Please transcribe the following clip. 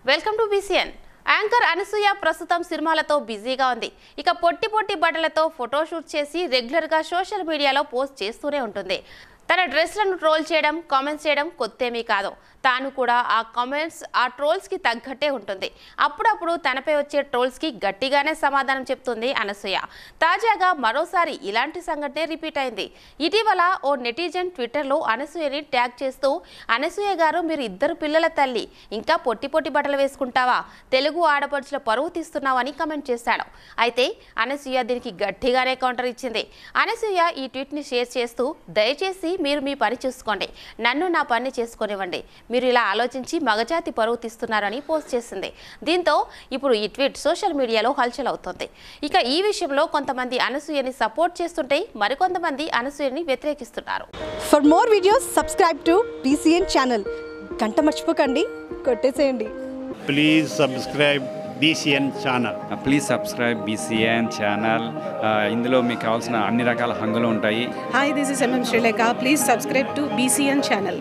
Welcome to BCN. Anchor Anasuya ప్రస్తుతం సినిమాలతో బిజీగా ఉంది. ఇక పొట్టి బట్టలతో ఫోటోషూట్ చేసి రెగ్యులర్ గా సోషల్ మీడియాలో పోస్ట్ చేస్తూనే ఉంటుంది. తన డ్రెస్లను ట్రోల్ చేయడం, కామెంట్స్ చేయడం కొత్తేమీ కాదు. తాను కూడా ఆ కామెంట్స్, ఆ ట్రోల్స్కి తగ్గట్టే ఉంటుంది. అప్పుడప్పుడు తనపై వచ్చే ట్రోల్స్కి గట్టిగానే సమాధానం చెప్తుంది అనసూయ. తాజాగా మరోసారి ఇలాంటి సంఘటనే రిపీట్ అయింది. ఇటీవల ఓ నెటిజన్ ట్విట్టర్లో అనసూయని ట్యాగ్ చేస్తూ, అనసూయ గారు మీరు 2 పిల్లల తల్లి, ఇంకా పొట్టి బట్టలు వేసుకుంటావా, తెలుగు ఆడపడుచుల పరువు తీస్తున్నావు అని కమెంట్ చేశాడు. అయితే అనసూయ దీనికి గట్టిగానే కౌంటర్ ఇచ్చింది. అనసూయ ఈ ట్వీట్ని షేర్ చేస్తూ, దయచేసి మీరు మీ పని చూసుకోండి, నన్ను నా పని చేసుకొనివ్వండి, మీరు ఇలా ఆలోచించి మగజాతి పరువు తీస్తున్నారని పోస్ట్ చేసింది. దీంతో ఇప్పుడు ఈ ట్వీట్ సోషల్ మీడియాలో హల్చల్ అవుతోంది. ఇక ఈ విషయంలో కొంతమంది అనసూయని సపోర్ట్ చేస్తుంటే మరికొంతమంది అనసూయని వ్యతిరేకిస్తున్నారు. For more videos subscribe to BCN channel. గంట మర్చిపోకండి, కొట్టేసేయండి. Please subscribe BCN channel. Please subscribe BCN channel. ఇందులో మీకు కావాల్సిన అన్ని రకాల హంగులు ఉంటాయి. Hi, this is MM Sri Lanka. Please subscribe to BCN channel.